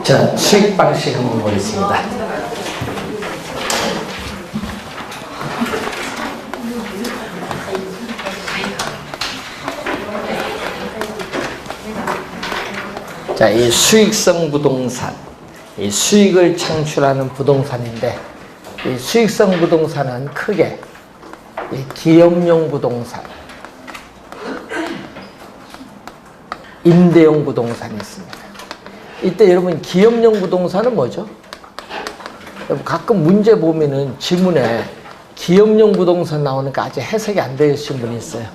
자, 수익 방식 한번 보겠습니다. 자, 이 수익성 부동산, 이 수익을 창출하는 부동산인데, 이 수익성 부동산은 크게 이 기업용 부동산, 임대용 부동산이 있습니다. 이때 여러분 기업용 부동산은 뭐죠? 가끔 문제 보면은 지문에 기업용 부동산 나오니까 아직 해석이 안 되신 분이 있어요.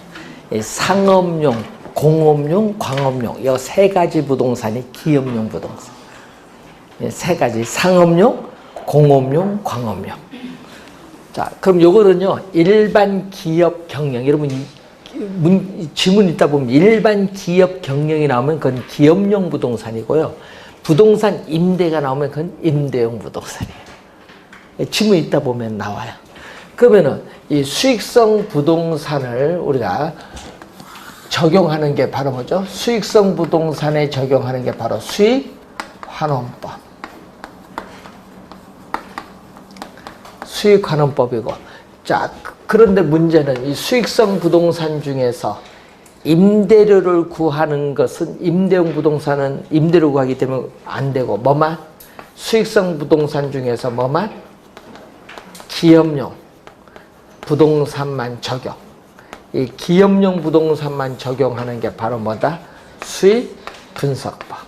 이 상업용, 공업용, 광업용 이 세 가지 부동산이 기업용 부동산. 세 가지 상업용, 공업용, 광업용. 자, 그럼 요거는요 일반 기업 경영. 여러분 지문 있다 보면 일반 기업 경영이 나오면 그건 기업용 부동산이고요. 부동산 임대가 나오면 그건 임대용 부동산이에요. 지문 있다 보면 나와요. 그러면은 이 수익성 부동산을 우리가 적용하는 게 바로 뭐죠? 수익성 부동산에 적용하는 게 바로 수익환원법. 수익환원법이고. 자, 그런데 문제는 이 수익성 부동산 중에서 임대료를 구하는 것은 임대용 부동산은 임대료 구하기 때문에 안 되고 뭐만? 수익성 부동산 중에서 뭐만? 기업용 부동산만 적용. 이 기업용 부동산만 적용하는 게 바로 뭐다? 수익 분석법.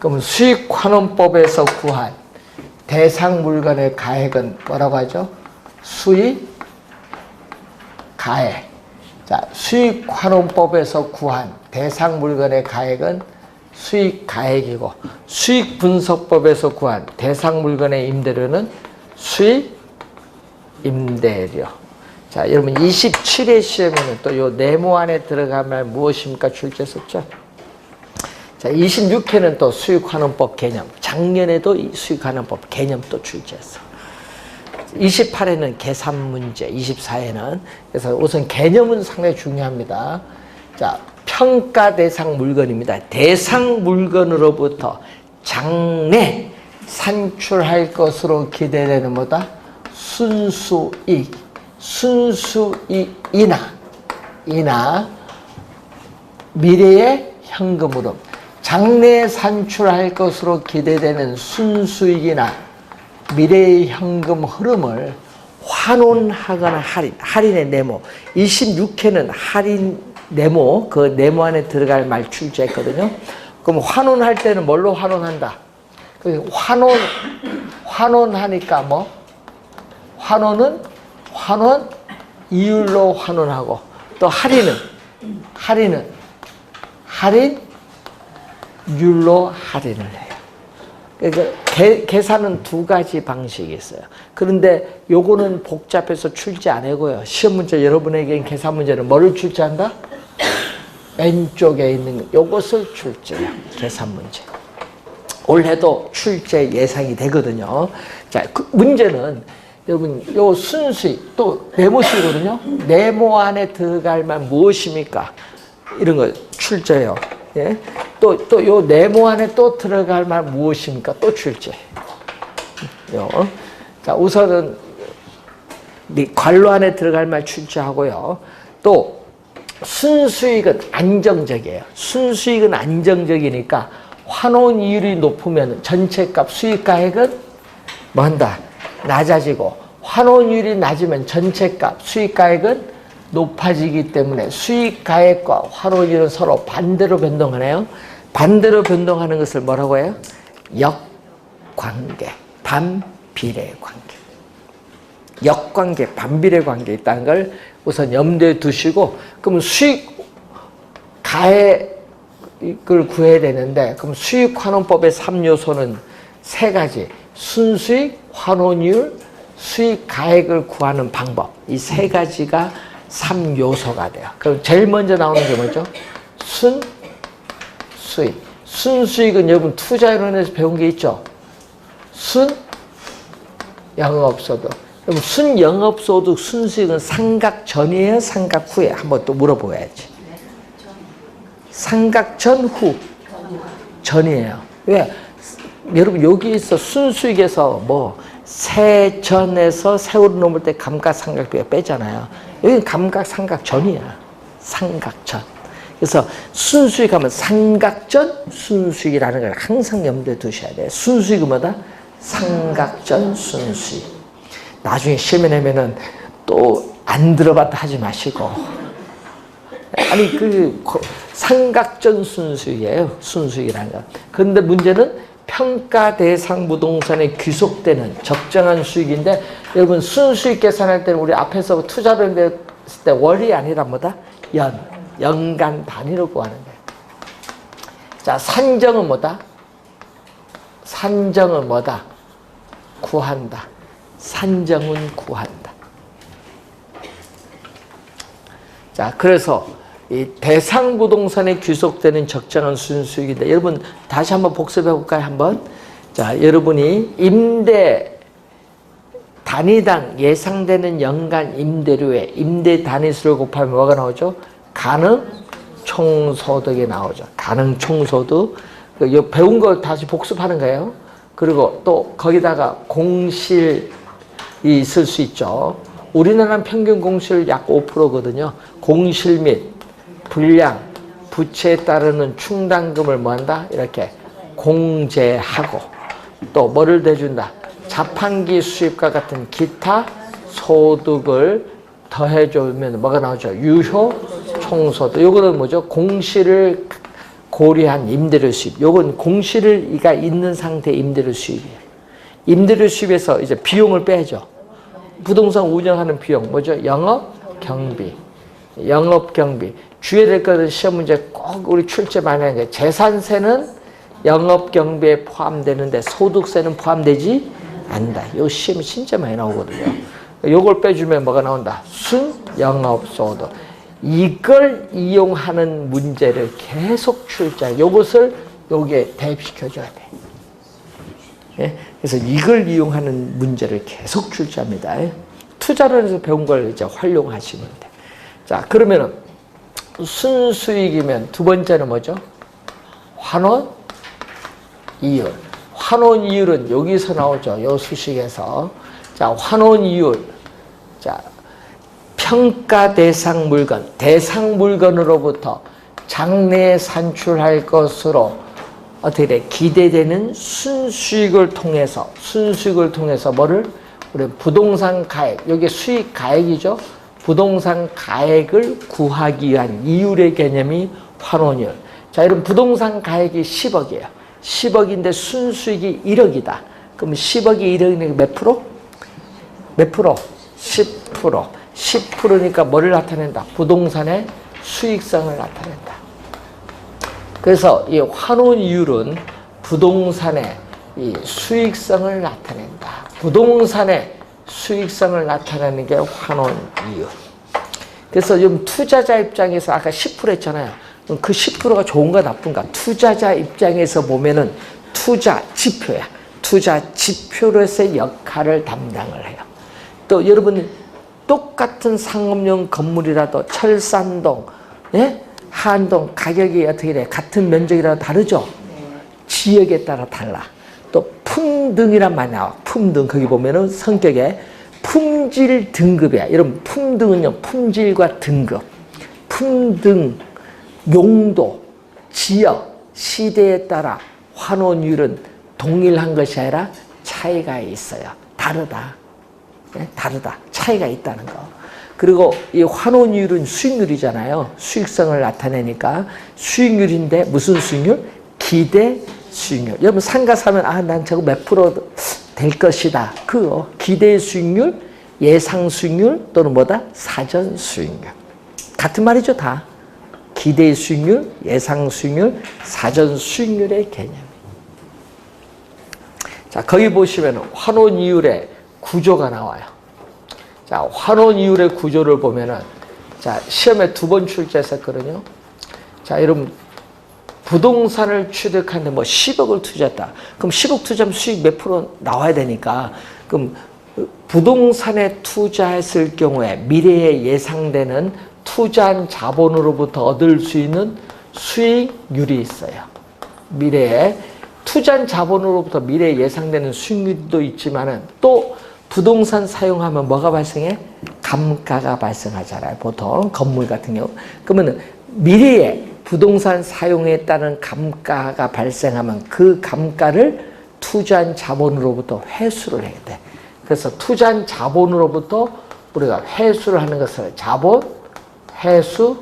그럼 수익환원법에서 구한 대상 물건의 가액은 뭐라고 하죠? 수익 가액. 자, 수익환원법에서 구한 대상 물건의 가액은 수익 가액이고, 수익 분석법에서 구한 대상 물건의 임대료는 수익 임대료. 자, 여러분 27회 시험에는 또 요 네모 안에 들어가면 무엇입니까? 출제했었죠. 자, 26회는 또 수익환원법 개념. 작년에도 이 수익환원법 개념 또 출제했어. 28회는 계산 문제, 24회는. 그래서 우선 개념은 상당히 중요합니다. 자, 평가 대상 물건입니다. 대상 물건으로부터 장래 산출할 것으로 기대되는 뭐다? 순수익. 순수익이나 미래의 현금 흐름. 장래에 산출할 것으로 기대되는 순수익이나 미래의 현금 흐름을 환원하거나 할인의 네모. 26회는 할인 네모, 그 네모 안에 들어갈 말 출제했거든요. 그럼 환원할 때는 뭘로 환원한다? 환원하니까 뭐? 환원 이율로 환원하고, 또 할인율로 할인을 해요. 그러니까 계산은 두 가지 방식이 있어요. 그런데 요거는 복잡해서 출제 안 하고요. 시험 문제 여러분에게 계산 문제는 뭐를 출제한다? 왼쪽에 있는 요것을 출제해요. 계산 문제. 올해도 출제 예상이 되거든요. 자, 그 문제는 여러분 요 순수익 또 네모식이거든요. 네모 안에 들어갈 만 무엇입니까? 이런 거 출제해요. 예? 또 요 네모 안에 또 들어갈 말 무엇입니까? 또 출제. 자, 우선은 괄호 안에 들어갈 말 출제하고요. 또 순수익은 안정적이에요. 순수익은 안정적이니까 환원 이율이 높으면 전체값 수익가액은 뭐 한다? 낮아지고, 환원율이 낮으면 전체값 수익가액은 높아지기 때문에 수익가액과 환원율은 서로 반대로 변동하네요. 반대로 변동하는 것을 뭐라고 해요? 역관계, 반비례 관계. 역관계, 반비례 관계 있다는 걸 우선 염두에 두시고, 그럼 수익 가액을 구해야 되는데, 그럼 수익환원법의 3요소는 세 가지. 순수익, 환원율, 수익 가액을 구하는 방법. 이 세 가지가 3요소가 돼요. 그럼 제일 먼저 나오는 게 뭐죠? 순수익. 순수익은 여러분 투자이론에서 배운 게 있죠? 순영업소득. 그럼 순영업소득, 순수익은 상각 전이에요? 상각 후에? 한번 또 물어봐야지. 상각 후? 전이에요. 왜? 여러분 여기서 순수익에서 뭐 세전에서 세월을 넘을 때 감가상각비가 빼잖아요. 여기는 감가상각 전이야. 상각전. 그래서 순수익 하면 상각전 순수익이라는 걸 항상 염두에 두셔야 돼요. 순수익은 뭐다? 상각전 순수익. 나중에 시험에 내면은 또 안 들어봤다 하지 마시고. 아니 상각전 순수익이에요. 순수익이라는 건. 그런데 문제는 평가 대상 부동산에 귀속되는 적정한 수익인데 여러분 순수익 계산할 때는 우리 앞에서 투자를 했을 때 월이 아니라 뭐다? 연간 단위로 구하는 거예요. 자, 산정은 뭐다? 산정은 뭐다? 구한다. 산정은 구한다. 자, 그래서 이 대상 부동산에 귀속되는 적정한 순수익인데 여러분 다시 한번 복습해 볼까요? 한번. 자, 여러분이 임대 단위당 예상되는 연간 임대료에 임대 단위수를 곱하면 뭐가 나오죠? 가능 총소득이 나오죠. 가능 총소득. 배운 거 다시 복습하는 거예요. 그리고 또 거기다가 공실이 있을 수 있죠. 우리나라 평균 공실 약 5%거든요. 공실 및 불량, 부채에 따르는 충당금을 뭐한다? 이렇게 공제하고 또 뭐를 대준다? 자판기 수입과 같은 기타 소득을 더해주면 뭐가 나오죠? 유효 총소득. 요거는 뭐죠? 공실을 고려한 임대료 수입. 요건 공실이가 있는 상태의 임대료 수입이에요. 임대료 수입에서 이제 비용을 빼죠. 부동산 운영하는 비용 뭐죠? 영업 경비. 영업 경비. 주의해야 될 것은 시험 문제 꼭 우리 출제 많이 하는 게 재산세는 영업 경비에 포함되는데 소득세는 포함되지 않는다. 요 시험이 진짜 많이 나오거든요. 요걸 빼주면 뭐가 나온다? 순영업소득. 이걸 이용하는 문제를 계속 출제. 요것을 여기에 대입시켜줘야 돼. 예? 그래서 이걸 이용하는 문제를 계속 출제합니다. 투자론에서 배운 걸 이제 활용하시면 돼. 자, 그러면은 순수익이면 두 번째는 뭐죠? 환원 이율. 환원 이율은 여기서 나오죠. 요 수식에서. 자, 환원 이율. 자, 평가 대상 물건. 대상 물건으로부터 장래에 산출할 것으로 어떻게 돼? 기대되는 순수익을 통해서 뭐를? 우리 부동산 가액. 여기 수익 가액이죠. 부동산 가액을 구하기 위한 이율의 개념이 환원이율. 자, 여러분 부동산 가액이 10억이에요. 10억인데 순수익이 1억이다. 그럼 10억이 1억이니까 몇 프로? 몇 프로? 10%. 10%니까 뭐를 나타낸다? 부동산의 수익성을 나타낸다. 그래서 이 환원이율은 부동산의 이 수익성을 나타낸다. 부동산의 수익성을 나타내는 게 환원이율. 그래서 지금 투자자 입장에서 아까 10% 했잖아요. 그 10%가 좋은가 나쁜가? 투자자 입장에서 보면은 투자 지표야. 투자 지표로서의 역할을 담당을 해요. 또 여러분 똑같은 상업용 건물이라도 철산동, 예? 한동 가격이 어떻게 돼? 같은 면적이라도 다르죠? 지역에 따라 달라. 또 품등이란 말이 나와. 품등. 거기 보면은 성격에 품질 등급이야. 여러분 품등은요. 품질과 등급. 품등, 용도, 지역, 시대에 따라 환원율은 동일한 것이 아니라 차이가 있어요. 다르다. 네? 다르다. 차이가 있다는 거. 그리고 이 환원율은 수익률이잖아요. 수익성을 나타내니까 수익률인데 무슨 수익률? 기대 수익률. 여러분 상가 사면 난 저거 몇 프로 될 것이다. 그거 기대 수익률, 예상 수익률 또는 뭐다? 사전 수익률. 같은 말이죠, 다. 기대 수익률, 예상 수익률, 사전 수익률의 개념. 자, 거기 보시면 환원이율의 구조가 나와요. 자, 환원이율의 구조를 보면은 자, 시험에 2번 출제했었거든요. 자, 여러분 부동산을 취득하는데 뭐 10억을 투자했다. 그럼 10억 투자하면 수익 몇 프로 나와야 되니까 그럼 부동산에 투자했을 경우에 미래에 예상되는 투자한 자본으로부터 얻을 수 있는 수익률이 있어요. 미래에 투자한 자본으로부터 미래에 예상되는 수익률도 있지만은 또 부동산 사용하면 뭐가 발생해? 감가가 발생하잖아요. 보통 건물 같은 경우. 그러면 미래에 부동산 사용에 따른 감가가 발생하면 그 감가를 투자한 자본으로부터 회수를 해야 돼. 그래서 투자한 자본으로부터 우리가 회수를 하는 것을 자본, 회수율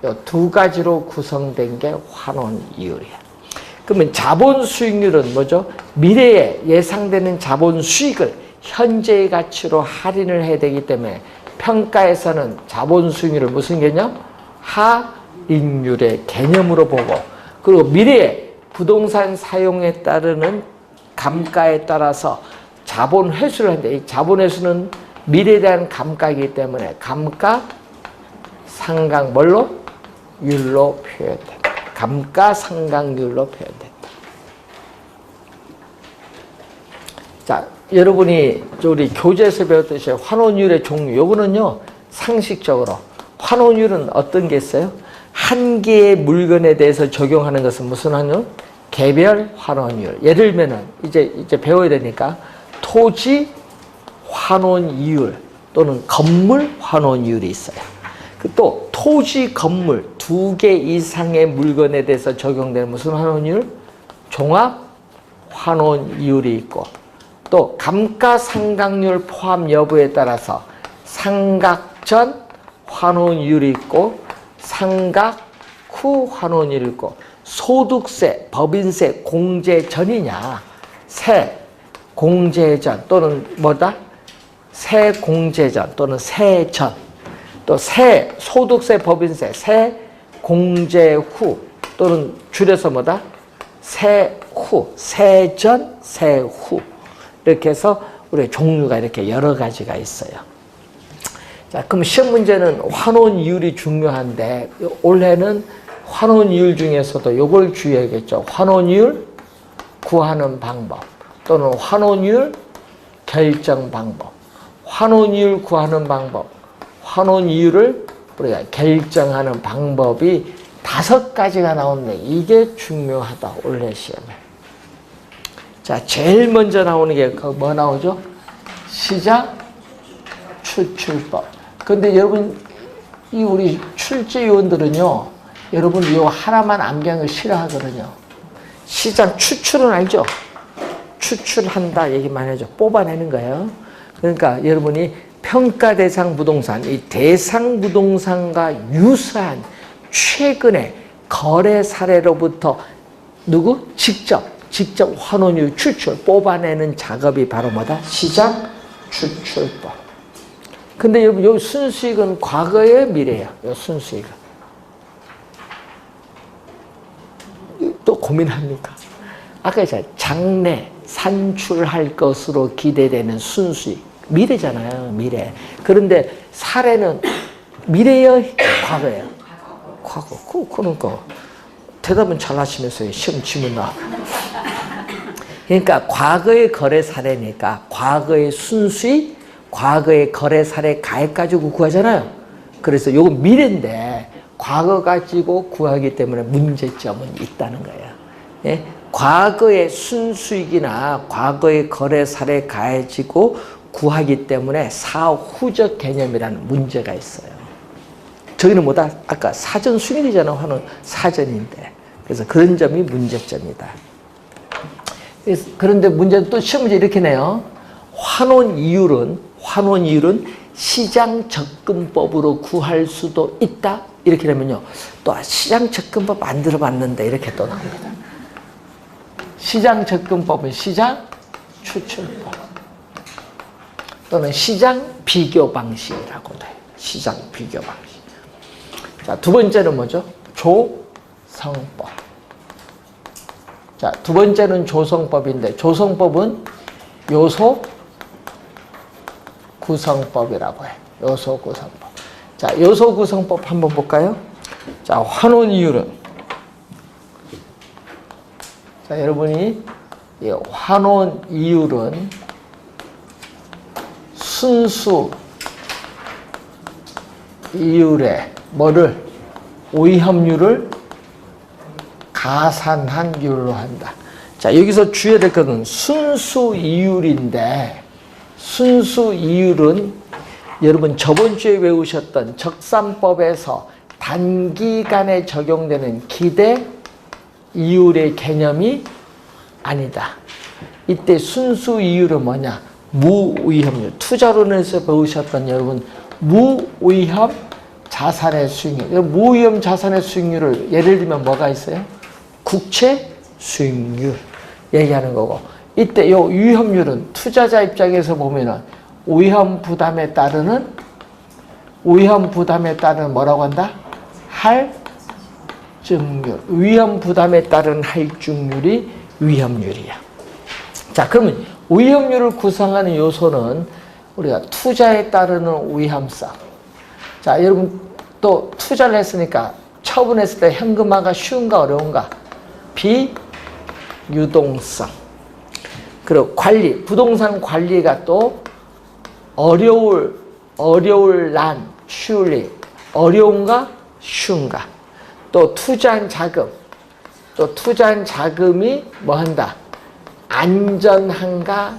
이 두 가지로 구성된 게 환원이율이야. 그러면 자본 수익률은 뭐죠? 미래에 예상되는 자본 수익을 현재의 가치로 할인을 해야 되기 때문에 평가에서는 자본 수익률을 무슨 개념? 할인율의 개념으로 보고, 그리고 미래에 부동산 사용에 따르는 감가에 따라서 자본 회수를 하는데, 이 자본 회수는 미래에 대한 감가이기 때문에 감가 상각 뭘로? 율로 표현된다. 감가 상각률로 표현된다. 자, 여러분이 우리 교재에서 배웠듯이 환원율의 종류, 요거는요 상식적으로 환원율은 어떤 게 있어요? 한 개의 물건에 대해서 적용하는 것은 무슨 환율? 개별 환원율. 예를 들면은 이제 배워야 되니까 토지 환원이율 또는 건물 환원이율이 있어요. 또 토지, 건물 두 개 이상의 물건에 대해서 적용되는 무슨 환원이율? 종합 환원이율이 있고, 또 감가상각률 포함 여부에 따라서 상각 전 환원이율이 있고 상각 후 환원이율이 있고, 소득세, 법인세 공제 전이냐, 세 공제 전 또는 뭐다? 세 공제 전 또는 세 전, 또 세 소득세, 법인세 세 공제 후 또는 줄여서 뭐다? 세 후, 세 전, 세 후. 이렇게 해서 우리 종류가 이렇게 여러 가지가 있어요. 자, 그럼 시험 문제는 환원이율이 중요한데 올해는 환원이율 중에서도 이걸 주의해야겠죠. 환원이율 구하는 방법 또는 환원이율 결정 방법, 환원이율 구하는 방법, 환원이율을 우리가 결정하는 방법이 5가지가 나오는데 이게 중요하다, 올해 시험에. 자, 제일 먼저 나오는 게 뭐 나오죠? 시장 추출법. 근데 여러분, 이 우리 출제위원들은요, 여러분 이 하나만 암기하는 걸 싫어하거든요. 시장 추출은 알죠? 추출한다 얘기만 해줘. 뽑아내는 거예요. 그러니까 여러분이 평가 대상 부동산, 이 대상 부동산과 유사한 최근의 거래 사례로부터 누구? 직접 환원율 추출, 뽑아내는 작업이 바로 뭐다? 시장 추출법. 근데 여러분, 요 순수익은 과거의 미래예요. 요 순수익은. 또 고민합니까? 아까 했잖아요. 장래 산출할 것으로 기대되는 순수익. 미래잖아요, 미래. 그런데 사례는 미래예요, 과거예요? 과거. 그러니까 대답은 잘 하시면서 시험 지문 나. 그러니까 과거의 거래 사례니까 과거의 순수익, 과거의 거래 사례 가액 가지고 구하잖아요. 그래서 요건 미래인데 과거 가지고 구하기 때문에 문제점은 있다는 거예요. 예? 과거의 순수익이나 과거의 거래 사례 가지고 구하기 때문에 사후적 개념이라는 문제가 있어요. 저기는 뭐다? 아까 사전 수익이잖아. 하는 사전인데. 그래서 그런 점이 문제점이다. 그런데 문제는 또 시험 문제 이렇게 내요. 환원이율은 시장 접근법으로 구할 수도 있다. 이렇게 되면요. 또 시장 접근법 만들어 봤는데 이렇게 또 나옵니다. 시장 접근법은 시장 추출법 또는 시장 비교 방식이라고 돼요. 시장 비교 방식. 자, 두 번째는 뭐죠? 조성법. 자, 두 번째는 조성법인데 조성법은 요소 구성법이라고 해요. 요소 구성법. 자, 요소 구성법 한번 볼까요? 자, 환원이율은, 자, 여러분이 이 환원이율은 순수 이율에 뭐를? 오이합률을 가산한 율로 한다. 자, 여기서 주의해야 될 것은 순수 이율인데, 순수 이율은 여러분 저번 주에 외우셨던 적산법에서 단기간에 적용되는 기대 이율의 개념이 아니다. 이때 순수 이율은 뭐냐? 무위험률. 투자론에서 배우셨던 여러분 무위험 자산의 수익률. 무위험 자산의 수익률을 예를 들면 뭐가 있어요? 국채 수익률 얘기하는 거고, 이때 이 위험률은 투자자 입장에서 보면은 위험 부담에 따르는 뭐라고 한다? 할증률. 위험 부담에 따른 할증률이 위험률이야. 자, 그러면 위험률을 구성하는 요소는 우리가 투자에 따르는 위험성. 자, 여러분 또 투자를 했으니까 처분했을 때 현금화가 쉬운가 어려운가? 비유동성. 그리고 관리, 부동산 관리가 또 어려울 난, 쉬울 일, 어려운가 쉬운가? 또 투자한 자금이 뭐 한다? 안전한가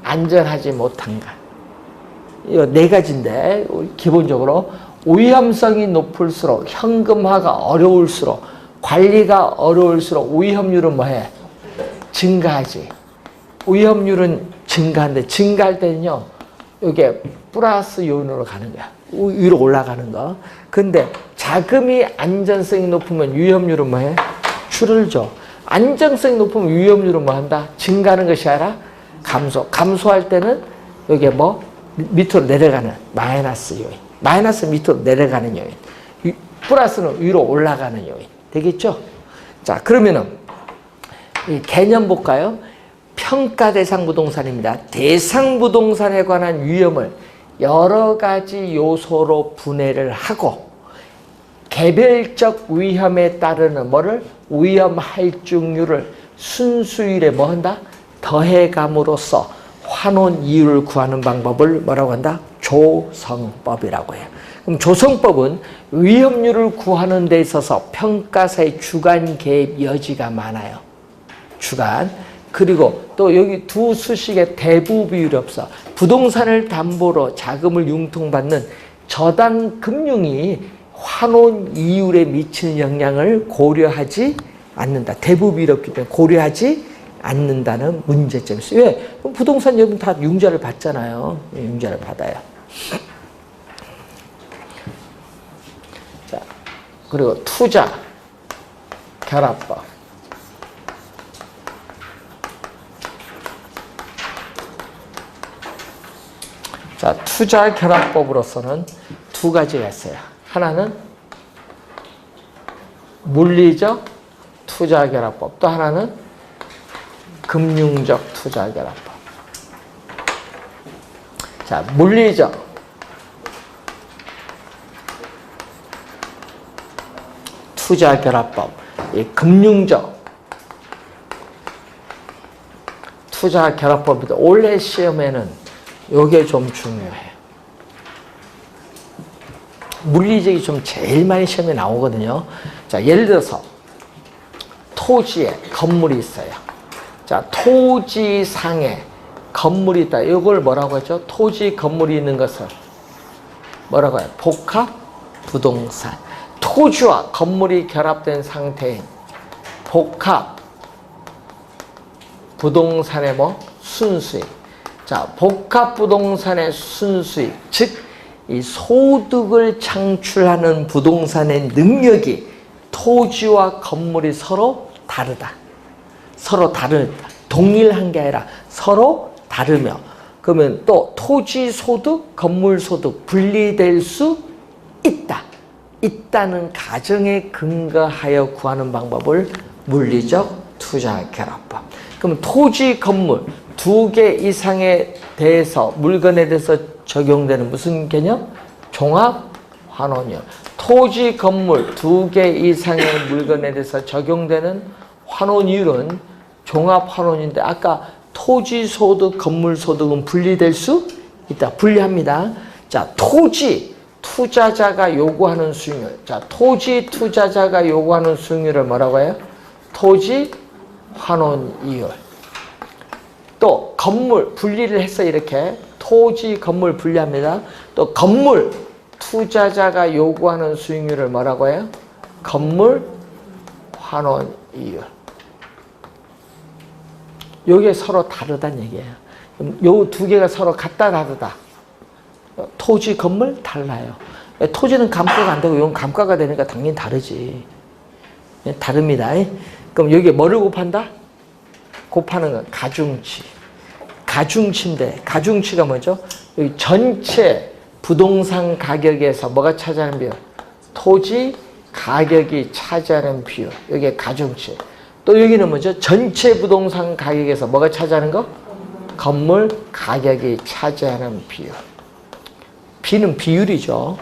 안전하지 못한가? 이거 네 가지인데 기본적으로 위험성이 높을수록 현금화가 어려울수록 관리가 어려울수록 위험률은 뭐해? 증가하지. 위험률은 증가하는데 증가할 때는요 이게 플러스 요인으로 가는 거야. 위로 올라가는 거. 근데 자금이 안전성이 높으면 위험률은 뭐해? 줄어들죠. 안정성이 높으면 위험률은 뭐 한다? 증가하는 것이 아니라 감소할 때는 이게 뭐 밑으로 내려가는 마이너스 요인. 마이너스 밑으로 내려가는 요인. 플러스는 위로 올라가는 요인. 되겠죠? 자, 그러면은 이 개념 볼까요? 평가 대상 부동산입니다. 대상 부동산에 관한 위험을 여러 가지 요소로 분해를 하고 개별적 위험에 따르는 뭐를? 위험 할증률을 순수율에 뭐 한다? 더해감으로써 환원 이율을 구하는 방법을 뭐라고 한다? 조성법이라고 해요. 그럼 조성법은 위험률을 구하는 데 있어서 평가사의 주관 개입 여지가 많아요. 주관. 그리고 또 여기 두 수식에 대부 비율이 없어. 부동산을 담보로 자금을 융통받는 저당 금융이 환원 이율에 미치는 영향을 고려하지 않는다. 대부 비율이 없기 때문에 고려하지 않는다는 문제점이 있어요. 왜? 부동산 여러분 다 융자를 받잖아요. 융자를 받아요. 자, 그리고 투자 결합법. 자, 투자 결합법으로서는 두 가지가 있어요. 하나는 물리적 투자 결합법, 또 하나는 금융적 투자 결합법. 자, 물리적 투자 결합법, 이 금융적 투자 결합법인데 올해 시험에는 요게 좀 중요해요. 물리적이 좀 제일 많이 시험에 나오거든요. 자, 예를 들어서 토지에 건물이 있어요. 자, 토지상에 건물이 있다. 이걸 뭐라고 했죠? 토지 건물이 있는 것을 뭐라고 해요? 복합 부동산. 토지와 건물이 결합된 상태인 복합 부동산의 뭐? 순수익. 자, 복합 부동산의 순수익, 즉 이 소득을 창출하는 부동산의 능력이 토지와 건물이 서로 다르다. 서로 다르다. 동일한 게 아니라 서로 다르며, 그러면 또 토지 소득, 건물 소득 분리될 수 있다. 있다는 가정에 근거하여 구하는 방법을 물리적 투자 결합법. 그럼 토지, 건물 두 개 이상에 대해서 물건에 대해서 적용되는 무슨 개념? 종합 환원이요. 토지, 건물 두 개 이상의 물건에 대해서 적용되는 환원이율은 종합 환원인데 아까 토지 소득, 건물 소득은 분리될 수 있다. 분리합니다. 자, 토지 투자자가 요구하는 수익률. 자, 토지 투자자가 요구하는 수익률을 뭐라고 해요? 토지 환원 이율. 또 건물 분리를 해서 이렇게 토지 건물 분리합니다. 또 건물 투자자가 요구하는 수익률을 뭐라고 해요? 건물 환원 이율. 요게 서로 다르다는 얘기예요. 요 두 개가 서로 같다 다르다. 토지 건물 달라요. 토지는 감가가 안 되고 이건 감가가 되니까 당연히 다르지. 다릅니다. 그럼 여기에 뭐를 곱한다? 곱하는 건 가중치. 가중치인데 가중치가 뭐죠? 여기 전체 부동산 가격에서 뭐가 차지하는 비율? 토지 가격이 차지하는 비율. 여기에 가중치. 또 여기는 뭐죠? 전체 부동산 가격에서 뭐가 차지하는 거? 건물 가격이 차지하는 비율. B는 비율이죠.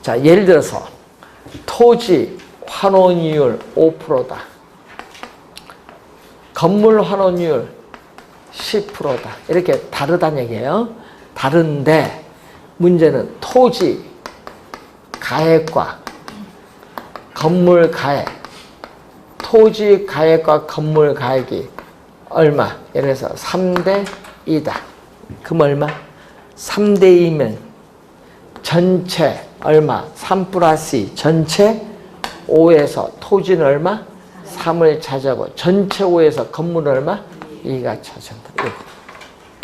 자, 예를 들어서 토지 환원이율 5%다. 건물 환원이율 10%다. 이렇게 다르다는 얘기예요. 다른데 문제는 토지 가액과 건물 가액, 토지 가액과 건물 가액이 얼마? 예를 들어서 3대 2다. 그럼 얼마? 3대 2면 전체 얼마? 3 플러스 2. 전체 5에서 토지는 얼마? 3을 차지하고 전체 5에서 건물은 얼마? 2가 차지한다.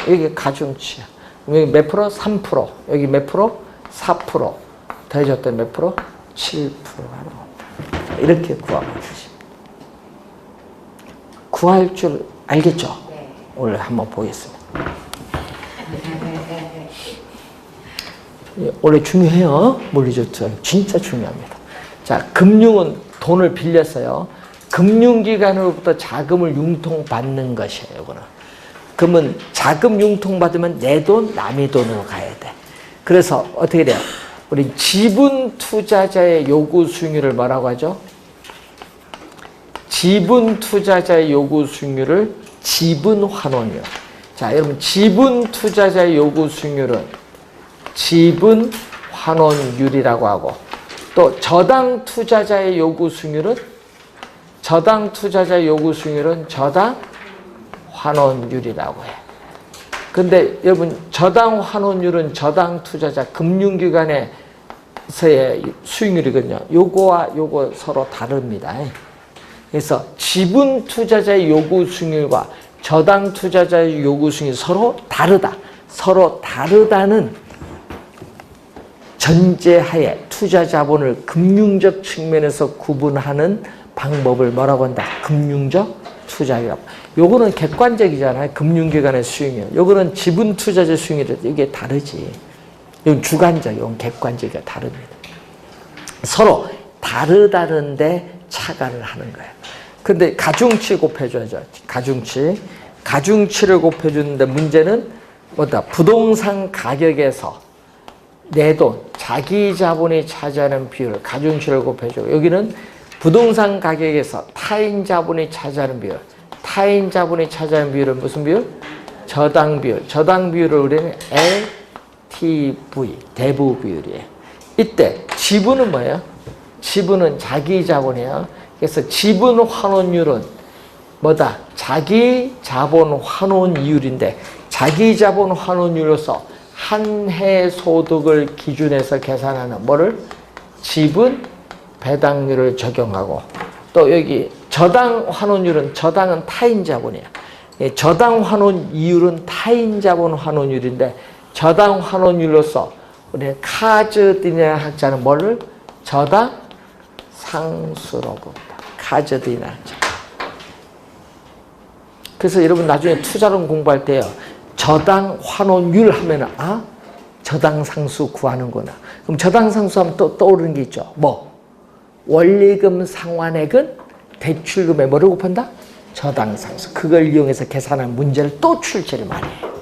이게 가중치야. 여기 몇 프로? 3%. 여기 몇 프로? 4%. 더해줬더니 몇 프로? 7%가 나온다. 이렇게 구하면 되지. 구할 줄 알겠죠? 네. 오늘 한번 보겠습니다. 원래 중요해요. 물리적 투자. 진짜 중요합니다. 자, 금융은 돈을 빌렸어요. 금융기관으로부터 자금을 융통받는 것이에요. 이거는. 그러면 자금 융통받으면 내 돈, 남의 돈으로 가야 돼. 그래서 어떻게 돼요? 우리 지분 투자자의 요구 수익률을 뭐라고 하죠? 지분 투자자의 요구 수익률을 지분 환원율. 자, 여러분 지분 투자자의 요구 수익률은 지분 환원율이라고 하고, 또 저당 투자자의 요구 수익률은 저당 투자자의 요구 수익률은 저당 환원율이라고 해요. 근데 여러분 저당 환원율은 저당 투자자 금융기관에서의 수익률이거든요. 요거와 요거 서로 다릅니다. 그래서 지분 투자자의 요구 수익률과 저당 투자자의 요구 수익률이 서로 다르다. 서로 다르다는 전제하에 투자 자본을 금융적 측면에서 구분하는 방법을 뭐라고 한다? 금융적 투자라고. 요거는 객관적이잖아요. 금융기관의 수익률. 요거는 지분 투자자 수익률이 이게 다르지. 이건 주관적, 이건 객관적이가 다릅니다. 서로 다르다는데 차가를 하는 거예요. 근데 가중치 곱해줘야죠. 가중치. 가중치를 곱해주는데 문제는 뭐다? 부동산 가격에서 내 돈, 자기 자본이 차지하는 비율을 가중치를 곱해주고, 여기는 부동산 가격에서 타인 자본이 차지하는 비율. 타인 자본이 차지하는 비율은 무슨 비율? 저당 비율. 저당 비율을 우리는 LTV, 대부 비율이에요. 이때 지분은 뭐예요? 지분은 자기 자본이에요. 그래서 지분 환원율은 뭐다? 자기 자본 환원 이율인데, 자기 자본 환원율로서 한 해 소득을 기준해서 계산하는 뭐를? 지분 배당률을 적용하고, 또 여기 저당 환원율은 저당은 타인 자본이야. 저당 환원 이율은 타인 자본 환원율인데, 저당 환원율로서 우리 카즈디나 학자는 뭐를? 저당 상수로 본다. 카즈디나 학자. 그래서 여러분 나중에 투자론 공부할 때요, 저당 환원율 하면은 아, 저당 상수 구하는구나. 그럼 저당 상수 하면 또 떠오르는 게 있죠. 뭐? 원리금 상환액은 대출금에 뭐를 곱한다? 저당 상수. 그걸 이용해서 계산한 문제를 또 출제를 많이 해요.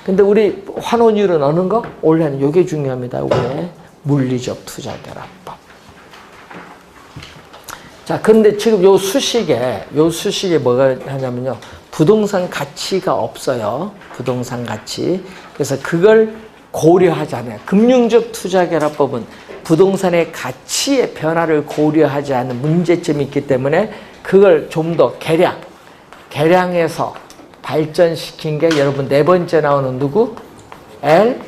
근데 우리 환원율은 어느 거? 원래는 이게 중요합니다. 이게 물리적 투자 결합법. 자, 그런데 지금 요 수식에 뭐가 하냐면요, 부동산 가치가 없어요. 부동산 가치. 그래서 그걸 고려하지 않아요. 금융적 투자결합법은 부동산의 가치의 변화를 고려하지 않는 문제점이 있기 때문에 그걸 좀 더 개량해서 발전시킨 게 여러분 네 번째 나오는 누구? 엘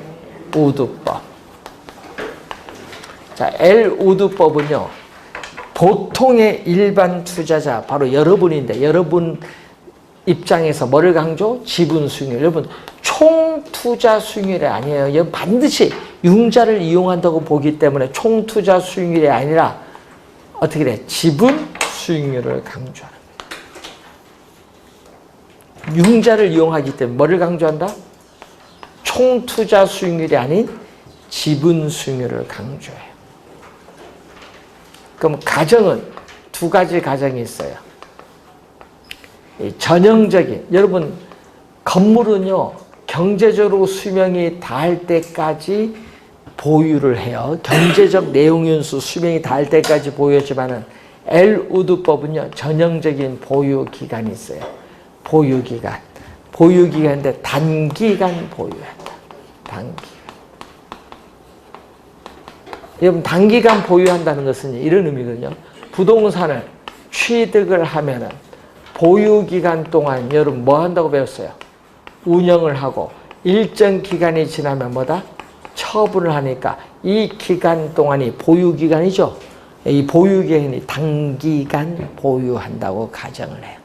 우드법. 자, 엘 우드법은요, 보통의 일반 투자자, 바로 여러분인데, 여러분 입장에서 뭐를 강조? 지분 수익률. 여러분, 총 투자 수익률이 아니에요. 여러분 반드시 융자를 이용한다고 보기 때문에 총 투자 수익률이 아니라 어떻게 돼? 지분 수익률을 강조하는 거예요. 융자를 이용하기 때문에 뭐를 강조한다? 총 투자 수익률이 아닌 지분 수익률을 강조해요. 그럼 가정은 두 가지 가정이 있어요. 전형적인, 여러분 건물은요 경제적으로 수명이 닿을 때까지 보유를 해요. 경제적 내용연수 수명이 닿을 때까지 보유했지만은 엘 우드법은요 전형적인 보유 기간이 있어요. 보유 기간인데 단기간 보유한다. 단기간. 여러분 단기간 보유한다는 것은 이런 의미거든요. 부동산을 취득을 하면은 보유기간 동안 여러분 뭐 한다고 배웠어요? 운영을 하고 일정 기간이 지나면 뭐다? 처분을 하니까 이 기간 동안이 보유기간이죠. 이 보유기간이 단기간 보유한다고 가정을 해요.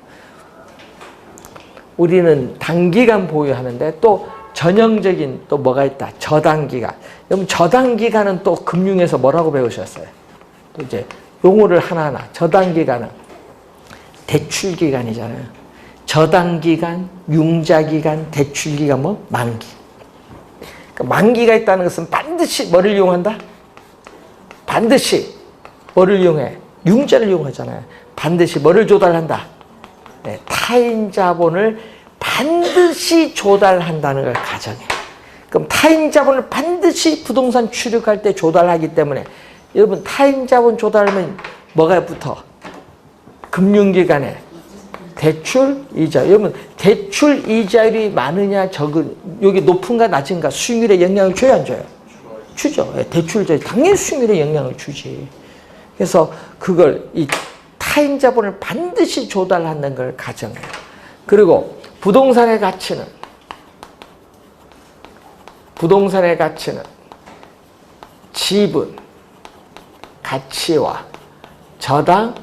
우리는 단기간 보유하는데 또 전형적인 또 뭐가 있다? 저단기간. 여러분 저단기간은 또 금융에서 뭐라고 배우셨어요? 또 이제 용어를 하나하나. 저단기간은 대출기간이잖아요. 저단기간, 융자기간, 대출기간 뭐 만기. 그러니까 만기가 있다는 것은 반드시 뭐를 이용한다? 반드시 뭐를 이용해? 융자를 이용하잖아요. 반드시 뭐를 조달한다? 네, 타인 자본을 반드시 조달한다는 걸 가정해. 그럼 타인 자본을 반드시 부동산 취득할 때 조달하기 때문에 여러분 타인 자본 조달하면 뭐가 붙어? 금융기관에 대출 이자. 여러분 대출 이자율이 많으냐 적은, 여기 높은가 낮은가 수익률에 영향을 줘요 안 줘요? 주죠. 대출자 당연히 수익률에 영향을 주지. 그래서 그걸 이 타인 자본을 반드시 조달하는 걸 가정해요. 그리고 부동산의 가치는 지분 가치와 저당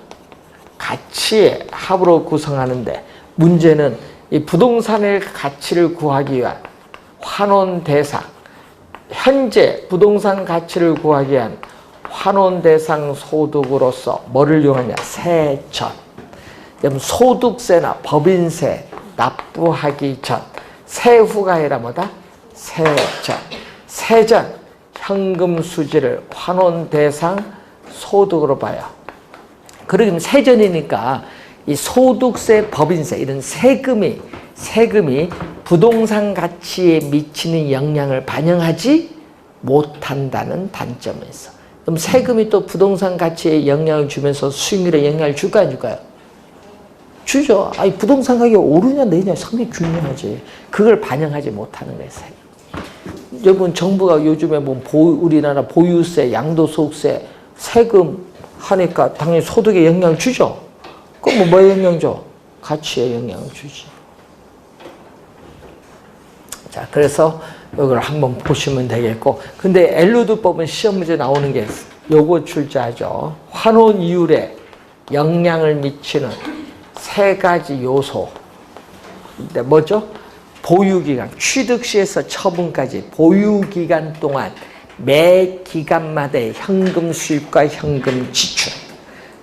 가치의 합으로 구성하는데, 문제는 이 부동산의 가치를 구하기 위한 환원 대상, 현재 부동산 가치를 구하기 위한 환원 대상 소득으로서 뭐를 이용하냐? 세전. 소득세나 법인세 납부하기 전, 세후가 아니라 뭐다? 세전. 세전, 현금 수지를 환원 대상 소득으로 봐요. 그러면 세전이니까 이 소득세, 법인세 이런 세금이 부동산 가치에 미치는 영향을 반영하지 못한다는 단점이 있어. 그럼 세금이 또 부동산 가치에 영향을 주면서 수익률에 영향을 줄까요, 안 줄까요? 주죠. 아니 부동산 가격이 오르냐 내리냐 상당히 중요하지. 그걸 반영하지 못하는 거예요, 세금. 여러분 정부가 요즘에 뭐 우리나라 보유세, 양도소득세, 세금 하니까 당연히 소득에 영향을 주죠. 그럼 뭐에 영향 줘? 가치에 영향을 주지. 자, 그래서 이걸 한번 보시면 되겠고, 근데 엘루드법은 시험 문제 나오는 게 요거 출제하죠. 환원 이율에 영향을 미치는 세 가지 요소. 근데 뭐죠? 보유기간, 취득 시에서 처분까지 보유기간 동안 매 기간마다의 현금 수입과 현금 지출,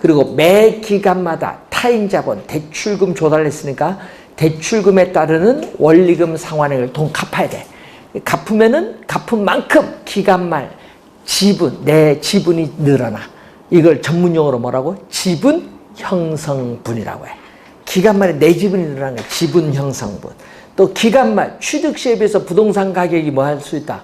그리고 매 기간마다 타인 자본, 대출금 조달했으니까 대출금에 따르는 원리금 상환액을 돈 갚아야 돼. 갚으면은 갚은 만큼 기간 말 지분, 내 지분이 늘어나. 이걸 전문용어로 뭐라고? 지분 형성분이라고 해. 기간 말에 내 지분이 늘어나는 거야. 지분 형성분. 또 기간 말 취득 시에 비해서 부동산 가격이 뭐 할 수 있다?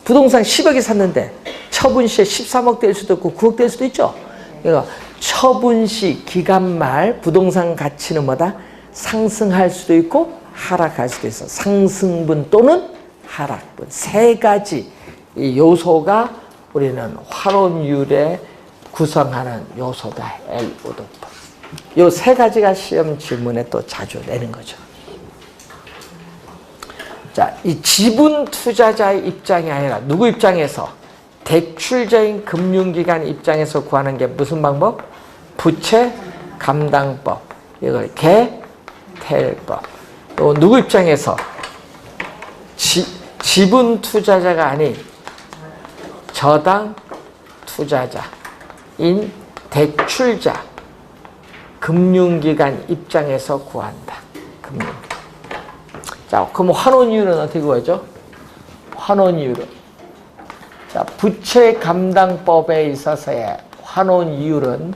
부동산 10억에 샀는데 처분 시에 13억 될 수도 있고 9억 될 수도 있죠. 그러니까 처분 시 기간 말 부동산 가치는 뭐다? 상승할 수도 있고 하락할 수도 있어. 상승분 또는 하락분. 세 가지 이 요소가 우리는 환원율에 구성하는 요소다. L5등분. 요 세 가지가 시험 질문에 또 자주 내는 거죠. 자, 이 지분 투자자의 입장이 아니라 누구 입장에서? 대출자인 금융기관 입장에서 구하는 게 무슨 방법? 부채 감당법. 이걸 개텔법. 또 누구 입장에서? 지분 투자자가 아닌 저당 투자자인 대출자 금융기관 입장에서 구한다. 금융기관. 자, 그럼 환원이율은 어떻게 구하죠? 환원이율은. 자, 부채 감당법에 있어서의 환원이율은,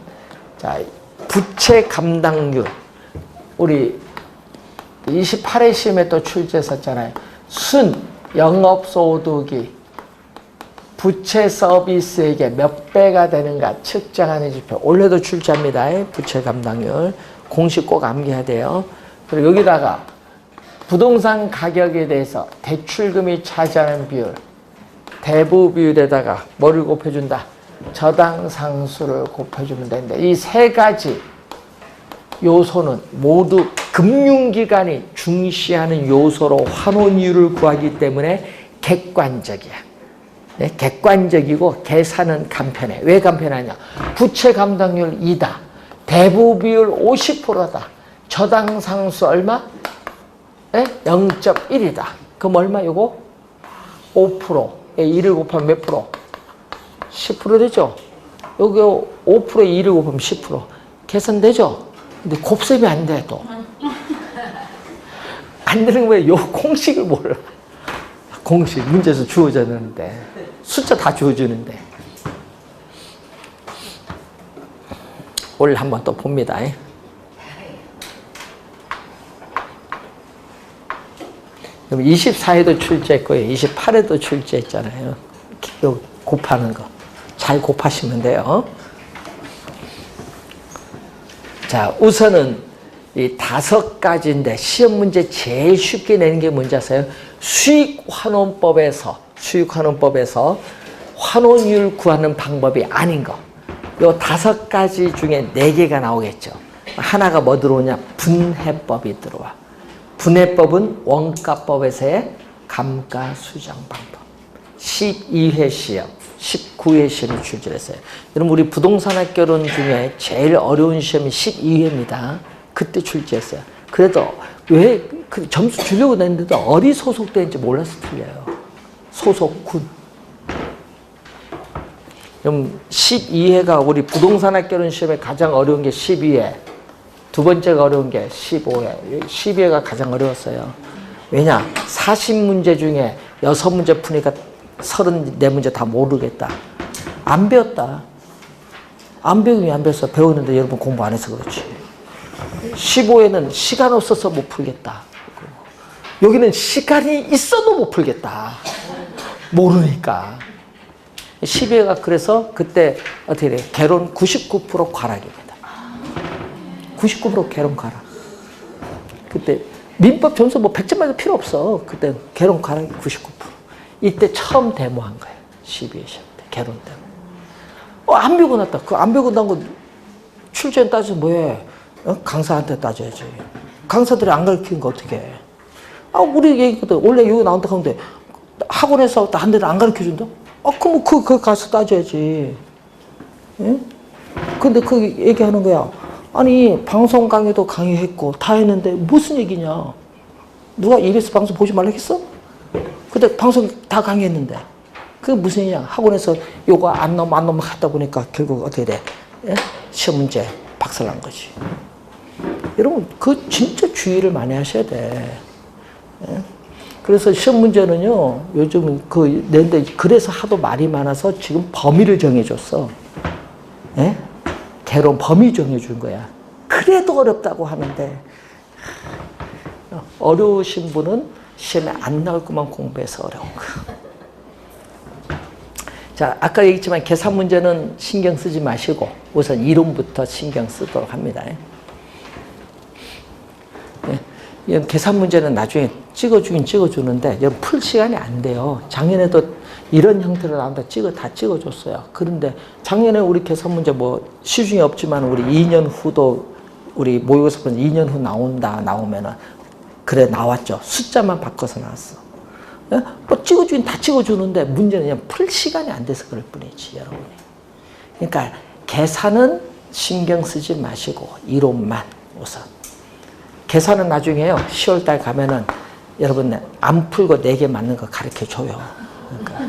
자, 부채 감당률. 우리 28회 시험에 또 출제했었잖아요. 순 영업소득이 부채 서비스에게 몇 배가 되는가 측정하는 지표. 올해도 출제합니다. 부채 감당률. 공식 꼭 암기해야 돼요. 그리고 여기다가 부동산 가격에 대해서 대출금이 차지하는 비율, 대부 비율에다가 뭐를 곱해준다? 저당 상수를 곱해주면 되는데, 이 세 가지 요소는 모두 금융기관이 중시하는 요소로 환원이율을 구하기 때문에 객관적이야. 네? 객관적이고 계산은 간편해. 왜 간편하냐? 부채 감당률 2다. 대부 비율 50%다. 저당 상수 얼마? 네? 0.1이다. 그럼 얼마? 요거 5%. 2를 곱하면 몇 프로? 10% 되죠? 여기 5%에 2를 곱하면 10%. 계산되죠? 근데 곱셈이 안 돼, 또. 안 되는 거에 요 공식을 몰라. 공식, 문제에서 주어졌는데. 숫자 다 주어주는데. 오늘 한번 또 봅니다. 그럼 24회도 출제했고요. 28회도 출제했잖아요. 곱하는 거. 잘 곱하시면 돼요. 자, 우선은 이 5가지인데 시험 문제 제일 쉽게 내는 게 뭔지 아세요? 수익환원법에서 환원율 구하는 방법이 아닌 거. 요 5가지 중에 4개가 나오겠죠. 하나가 뭐 들어오냐? 분해법이 들어와. 분해법은 원가법에서의 감가수정 방법. 12회 시험, 19회 시험이 출제했어요. 여러분, 우리 부동산학개론 중에 제일 어려운 시험이 12회입니다. 그때 출제했어요. 그래도 왜 그 점수 주려고 냈는데도 어디 소속되는지 몰라서 틀려요. 소속군. 그럼 12회가 우리 부동산학개론 시험에 가장 어려운 게 12회. 두 번째가 어려운 게 15회. 12회가 가장 어려웠어요. 왜냐? 40문제 중에 6문제 푸니까 34문제 다 모르겠다. 안 배웠다. 안 배우면 안 배웠어. 배웠는데 여러분 공부 안 해서 그렇지. 15회는 시간 없어서 못 풀겠다. 여기는 시간이 있어도 못 풀겠다. 모르니까. 12회가 그래서 그때 어떻게 돼? 개론 99% 과락입니다. 99% 개론 과락. 그때 민법 점수 뭐 100점 맞을 필요 없어. 그때 개론 과락이 99%. 이때 처음 데모한 거예요. 12회 시험 때 개론 데모. 안 배우고 났다. 그 안 배우고 난 거 출제는 따져서 뭐해? 강사한테 따져야지. 강사들이 안 가르치는 거 어떻게 해? 우리 얘기거든. 원래 여기 나온다 하는데 학원에서 한 대를 안 가르쳐준다? 그럼 그 가서 따져야지. 응? 근데 그 얘기하는 거야. 아니, 방송 강의도 강의했고 다 했는데 무슨 얘기냐? 누가 EBS 방송 보지 말라 했어? 근데 방송 다 강의했는데 그게 무슨 얘기냐? 학원에서 요거 안 넘어갔다 보니까 결국 어떻게 돼? 예? 시험 문제 박살난 거지. 여러분, 그 진짜 주의를 많이 하셔야 돼. 예? 그래서 시험 문제는요, 요즘 낸데 그래서 하도 말이 많아서 지금 범위를 정해줬어. 예? 개론 범위 정해준 거야. 그래도 어렵다고 하는데, 어려우신 분은 시험에 안 나올 것만 공부해서 어려운 거. 자, 아까 얘기했지만 계산 문제는 신경 쓰지 마시고 우선 이론부터 신경 쓰도록 합니다. 예. 이런 계산 문제는 나중에 찍어주긴 찍어주는데 여러분 풀 시간이 안 돼요. 작년에도 이런 형태로 나온다 다 찍어줬어요. 그런데 작년에 우리 계산 문제 뭐 시중에 없지만 우리 2년 후도 우리 모의고사 2년 후 나오면은 그래 나왔죠. 숫자만 바꿔서 나왔어. 뭐 찍어주긴 다 찍어주는데 문제는 그냥 풀 시간이 안 돼서 그럴 뿐이지 여러분이. 그러니까 계산은 신경 쓰지 마시고 이론만 우선. 계산은 나중에요. 10월달 가면은 여러분 안 풀고 4개 맞는 거 가르쳐 줘요. 그러니까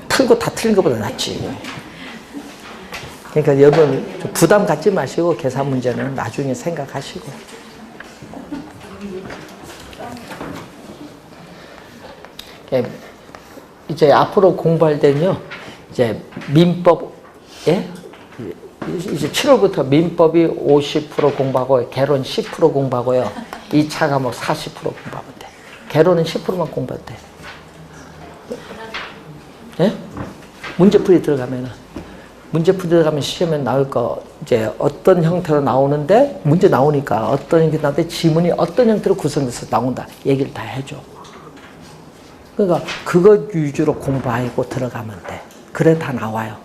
풀고 다 틀린 것보다 낫지. 그러니까 여러분 부담 갖지 마시고 계산 문제는 나중에 생각하시고. 이제 앞으로 공부할 때는요. 이제 민법, 예? 이제 7월부터 민법이 50% 공부하고 개론 10% 공부하고요. 2차 과목 40% 공부하면 돼. 개론은 10%만 공부해도 돼. 예? 문제풀이 들어가면 시험에 나올 거 이제 어떤 형태로 나오는데 문제 나오니까 어떤 형태로 나오는데 지문이 어떤 형태로 구성돼서 나온다. 얘기를 다 해줘. 그러니까 그거 위주로 공부하고 들어가면 돼. 그래 다 나와요.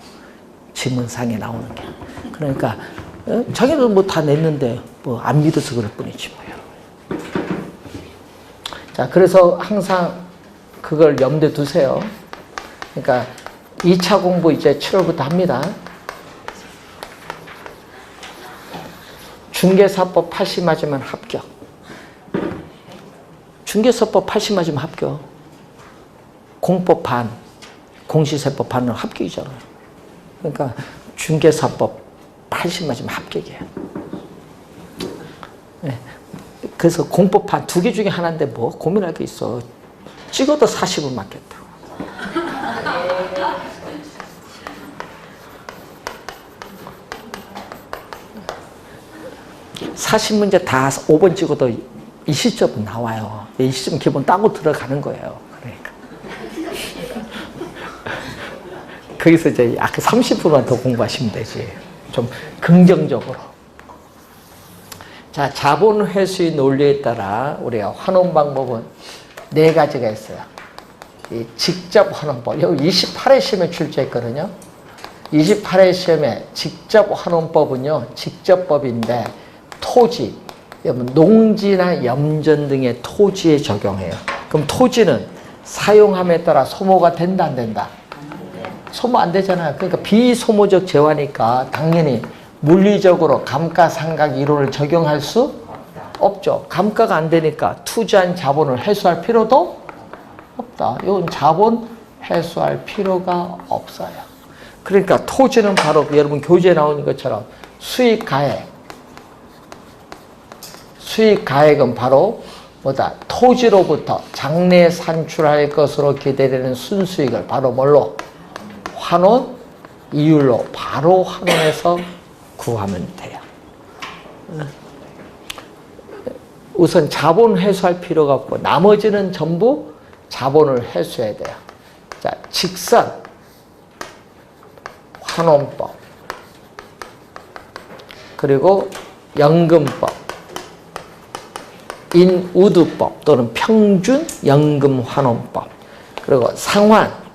지문상에 나오는 게. 그러니까 자기도 뭐 다 냈는데 뭐 안 믿어서 그럴 뿐이지 뭐요. 자, 그래서 항상 그걸 염두에 두세요. 그러니까 2차 공부 이제 7월부터 합니다. 중개사법 80 맞으면 합격. 중개사법 80 맞으면 합격. 공법 반, 공시세법 반은 합격이잖아요. 그러니까 중개사법 80 맞으면 합격이에요. 네. 그래서 공법 반 2개 중에 하나인데 뭐 고민할 게 있어. 찍어도 40은 맞겠다. 사십 문제 다 5번 찍어도 20점은 나와요. 20점 기본 따고 들어가는 거예요. 그러니까. 거기서 이제 약 30%만 더 공부하시면 되지. 좀 긍정적으로. 자, 자본 회수의 논리에 따라 우리가 환원 방법은 4가지가 있어요. 이 직접 환원법. 여기 28회 시험에 출제했거든요. 28회 시험에 직접 환원법은요, 직접법인데 토지, 농지나 염전 등의 토지에 적용해요. 그럼 토지는 사용함에 따라 소모가 된다, 안 된다? 소모 안 되잖아요. 그러니까 비소모적 재화니까 당연히 물리적으로 감가상각 이론을 적용할 수 없죠. 감가가 안 되니까 투자한 자본을 회수할 필요도 없다. 이건 자본 회수할 필요가 없어요. 그러니까 토지는 바로 여러분 교재에 나오는 것처럼 수익 가액. 수익 가액은 바로 뭐다? 토지로부터 장래 산출할 것으로 기대되는 순수익을 바로 뭘로? 환원 이율로 바로 환원해서 구하면 돼요. 우선 자본 회수할 필요가 없고 나머지는 전부 자본을 회수해야 돼요. 자, 직선 환원법 그리고 연금법 인우두법 또는 평균 연금 환원법 그리고 상환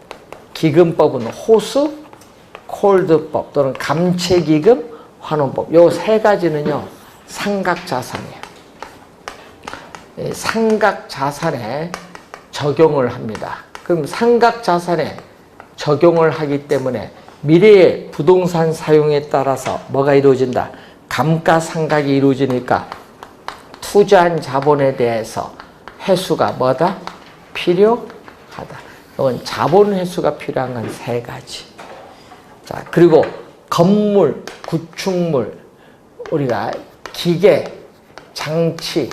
기금법은 호수 콜드법 또는 감채기금 환원법 요 3가지는요 삼각자산이에요. 삼각자산에 적용을 합니다. 그럼 삼각자산에 적용을 하기 때문에 미래의 부동산 사용에 따라서 뭐가 이루어진다? 감가상각이 이루어지니까 투자한 자본에 대해서 회수가 뭐다? 필요하다. 이건 자본 회수가 필요한 건 3가지. 자, 그리고 건물, 구축물, 우리가 기계, 장치,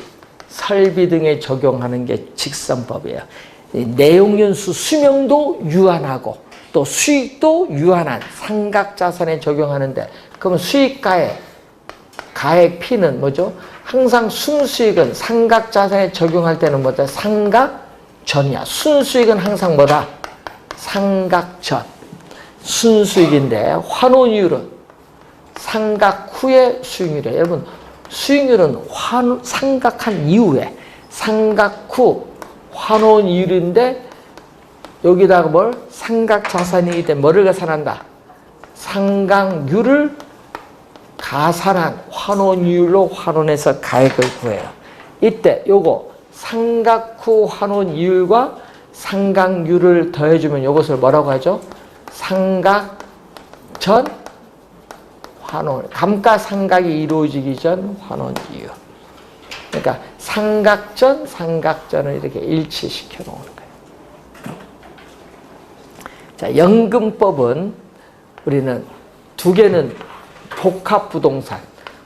설비 등에 적용하는 게 직선법이에요. 내용연수 수명도 유한하고 또 수익도 유한한 삼각자산에 적용하는데 그러면 수익가액, 가액 P는 뭐죠? 항상 순수익은 삼각자산에 적용할 때는 뭐다? 삼각전이야. 순수익은 항상 뭐다? 삼각전. 순수익인데 환원이율은 삼각 후의 수익률이에요. 여러분 수익률은 상각한 이후에, 상각 후 환원 이율인데 여기다가 뭘? 상각 자산이기 때문에 뭐를 가산한다? 상각률을 가산한 환원 이율로 환원해서 가액을 구해요. 이때 요거 상각 후 환원 이율과 상각률을 더해주면 이것을 뭐라고 하죠? 상각 전 환원, 감가상각이 이루어지기 전 환원 이율. 그러니까 상각전, 상각전을 이렇게 일치시켜 놓은 거예요. 자, 연금법은 우리는 두 개는 복합부동산.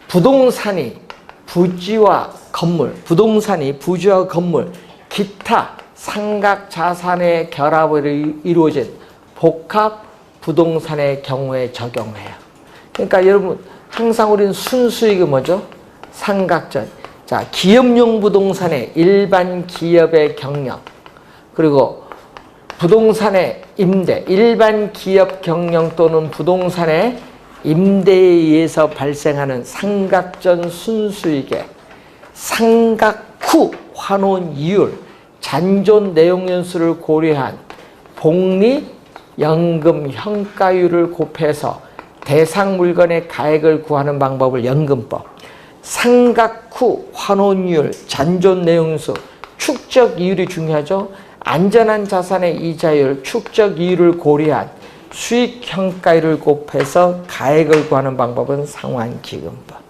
부동산이 부지와 건물, 부동산이 부지와 건물, 기타 상각자산의 결합으로 이루어진 복합부동산의 경우에 적용해요. 그러니까 여러분 항상 우리는 순수익이 뭐죠? 상각전. 자, 기업용 부동산의 일반 기업의 경영, 그리고 부동산의 임대, 일반 기업 경영 또는 부동산의 임대에 의해서 발생하는 상각전 순수익의 상각 후 환원 이율, 잔존 내용 연수를 고려한 복리 연금 현가율을 곱해서 대상 물건의 가액을 구하는 방법을 연금법. 상각 후 환원율, 잔존 내용수, 축적 이율이 중요하죠. 안전한 자산의 이자율, 축적 이율을 고려한 수익 현가율을 곱해서 가액을 구하는 방법은 상환기금법.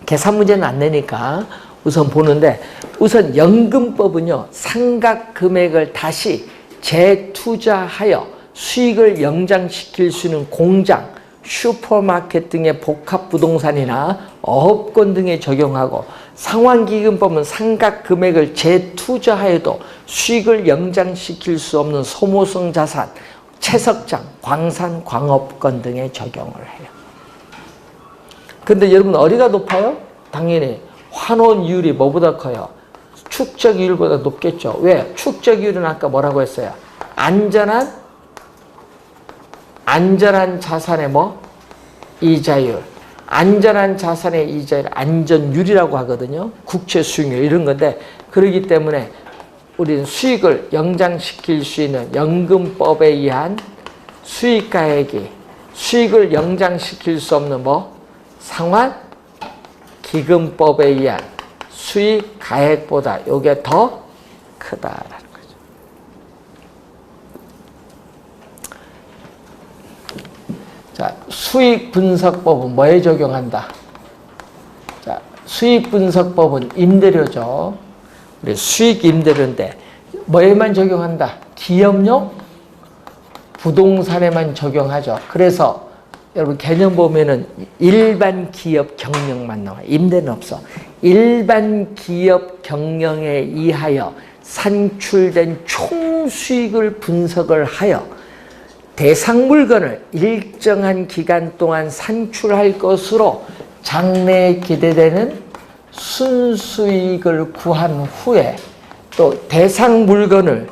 계산 문제는 안 내니까 우선 보는데, 우선 연금법은요, 상각 금액을 다시 재투자하여 수익을 영장시킬 수 있는 공장, 슈퍼마켓 등의 복합부동산이나 어업권 등에 적용하고, 상환기금법은 상각 금액을 재투자하여도 수익을 영장시킬 수 없는 소모성 자산, 채석장, 광산, 광업권 등에 적용을 해요. 근데 여러분 어디가 높아요? 당연히 환원이율이 뭐보다 커요? 축적이율보다 높겠죠. 왜? 축적이율은 아까 뭐라고 했어요? 안전한 자산의 뭐? 이자율. 안전한 자산의 이자율, 안전율이라고 하거든요. 국채 수익률 이런 건데, 그렇기 때문에 우리는 수익을 영장시킬 수 있는 연금법에 의한 수익가액이 수익을 영장시킬 수 없는 뭐? 상환기금법에 의한 수익가액보다 이게 더 크다라는 거죠. 자, 수익분석법은 뭐에 적용한다? 자, 수익분석법은 임대료죠. 우리 수익 임대료인데 뭐에만 적용한다? 기업용 부동산에만 적용하죠. 그래서 여러분 개념 보면은 일반 기업 경영만 나와. 임대는 없어. 일반 기업 경영에 의하여 산출된 총 수익을 분석을 하여 대상 물건을 일정한 기간 동안 산출할 것으로 장래에 기대되는 순수익을 구한 후에 또 대상 물건을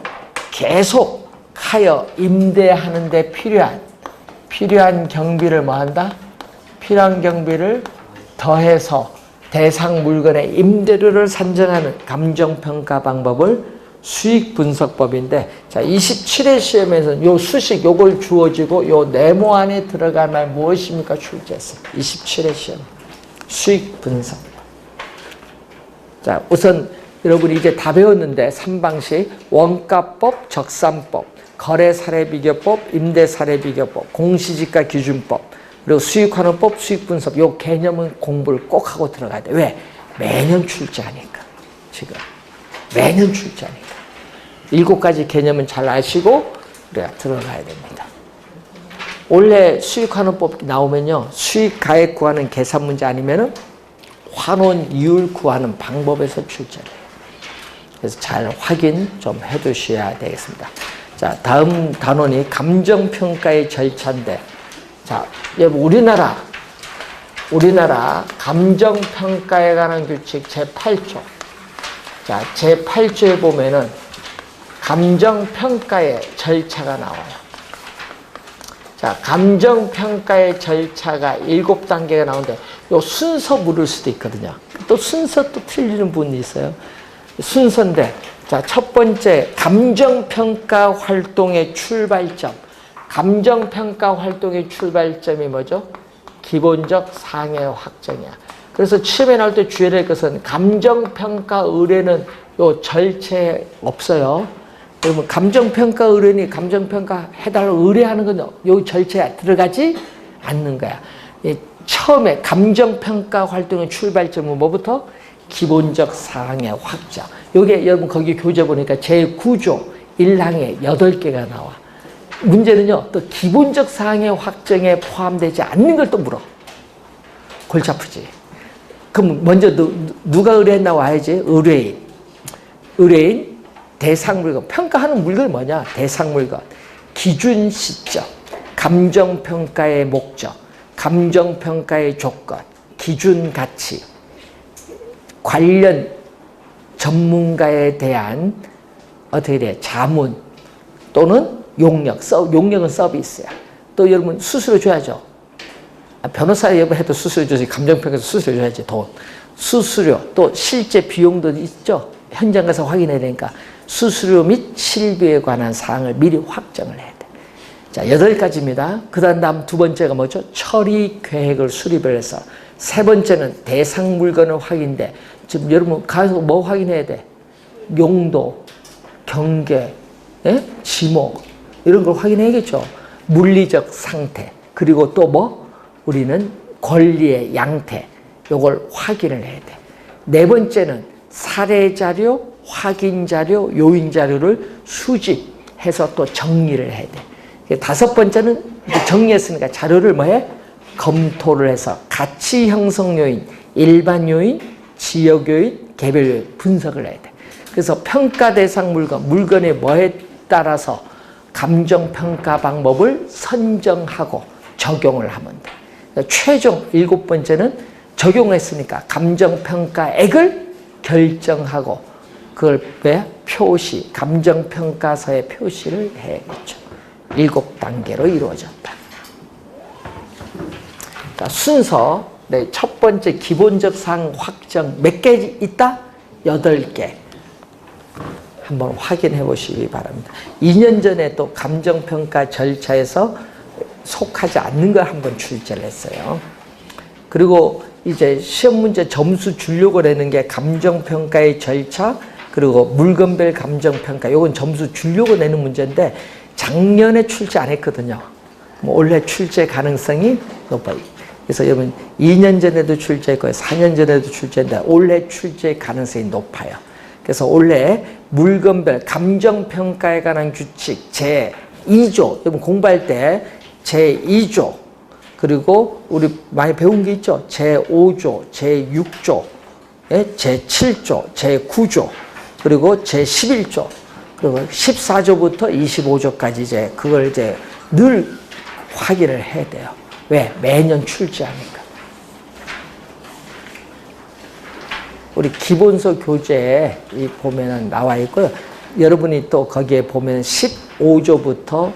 계속하여 임대하는 데 필요한 경비를 뭐한다? 필요한 경비를 더해서 대상 물건의 임대료를 산정하는 감정평가 방법을 수익분석법인데, 자, 27회 시험에서는 요 수식 요걸 주어지고 요 네모 안에 들어가면 무엇입니까? 출제했어. 27회 시험. 수익분석. 자, 우선 여러분이 이제 다 배웠는데 3방식 원가법, 적산법, 거래사례비교법, 임대사례비교법, 공시지가 기준법, 그리고 수익환원법, 수익분석 요 개념은 공부를 꼭 하고 들어가야 돼. 왜? 매년 출제하니까. 지금 매년 출제하니까. 7가지 개념은 잘 아시고 우리가 들어가야 됩니다. 원래 수익환원법 나오면요, 수익가액 구하는 계산 문제 아니면은 환원 이율 구하는 방법에서 출제를 해요. 그래서 잘 확인 좀 해두셔야 되겠습니다. 자, 다음 단원이 감정평가의 절차인데, 자, 여러분 우리나라 감정평가에 관한 규칙 제8조. 자, 제8조에 보면은 감정평가의 절차가 나와요. 자, 자, 감정평가의 절차가 7단계가 나오는데, 요 순서 물을 수도 있거든요. 또 순서 또 틀리는 분이 있어요. 순서인데, 자, 첫 번째, 감정평가 활동의 출발점. 감정평가 활동의 출발점이 뭐죠? 기본적 상해 확정이야. 그래서 시험에 나올 때 주의해야 될 것은 감정평가 의뢰는 요 절차에 없어요. 그러면 감정평가 의뢰니 감정평가 해달라고 의뢰하는 건 요 절차에 들어가지 않는 거야. 처음에 감정평가 활동의 출발점은 뭐부터? 기본적 사항의 확정. 요게 여러분 거기 교재 보니까 제9조 1항에 8개가 나와. 문제는요, 또 기본적 사항의 확정에 포함되지 않는 걸 또 물어. 골치 아프지. 그럼 먼저 누가 의뢰했나 와야지. 의뢰인, 대상 물건. 평가하는 물건이 뭐냐? 대상 물건. 기준 시점, 감정평가의 목적, 감정평가의 조건, 기준 가치, 관련 전문가에 대한 어떻게 돼? 자문 또는 용역. 용역은 서비스야. 또 여러분 수수료 줘야죠. 변호사 해도 수수료 줘야지. 감정평가에서 수수료 줘야지. 돈. 수수료 또 실제 비용도 있죠. 현장 가서 확인해야 되니까 수수료 및 실비에 관한 사항을 미리 확정을 해야 돼. 자, 8가지입니다. 그 다음 두 번째가 뭐죠? 처리 계획을 수립을 해서. 세 번째는 대상 물건을 확인돼. 지금 여러분 가서 뭐 확인해야 돼? 용도, 경계, 지목 이런 걸 확인해야겠죠. 물리적 상태 그리고 또 뭐? 우리는 권리의 양태 요걸 확인을 해야 돼. 네 번째는 사례 자료, 확인 자료, 요인 자료를 수집해서 또 정리를 해야 돼. 다섯 번째는 정리했으니까 자료를 뭐해? 검토를 해서 가치 형성 요인, 일반 요인, 지역 요인, 개별 요인 분석을 해야 돼. 그래서 평가 대상 물건의 뭐에 따라서 감정 평가 방법을 선정하고 적용을 하면 돼. 그러니까 최종 7번째는 적용했으니까 감정 평가액을 결정하고 그걸 왜 표시, 감정 평가서에 표시를 해야겠죠. 7단계로 이루어졌다. 자, 순서. 네, 첫 번째 기본적 사항 확정 몇 개 있다? 8개. 한번 확인해 보시기 바랍니다. 2년 전에 또 감정평가 절차에서 속하지 않는 걸 한번 출제를 했어요. 그리고 이제 시험 문제 점수 주려고 내는 게 감정평가의 절차, 그리고 물건별 감정평가, 요건 점수 주려고 내는 문제인데 작년에 출제 안 했거든요. 올해 출제 가능성이 높아요. 그래서 여러분 2년 전에도 출제했고요. 4년 전에도 출제했는데 올해 출제 가능성이 높아요. 그래서 올해 물건별 감정평가에 관한 규칙 제2조, 여러분 공부할 때 제2조, 그리고 우리 많이 배운 게 있죠. 제5조, 제6조, 제7조, 제9조, 그리고 제11조, 그리고 14조부터 25조까지 이제 그걸 이제 늘 확인을 해야 돼요. 왜? 매년 출제하니까. 우리 기본서 교재에 보면은 나와 있고요. 여러분이 또 거기에 보면 15조부터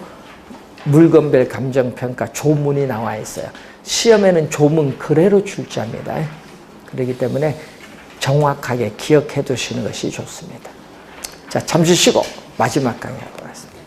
물건별 감정평가 조문이 나와 있어요. 시험에는 조문 그대로 출제합니다. 그렇기 때문에 정확하게 기억해 두시는 것이 좋습니다. 자, 잠시 쉬고 마지막 강의 하도록 하겠습니다.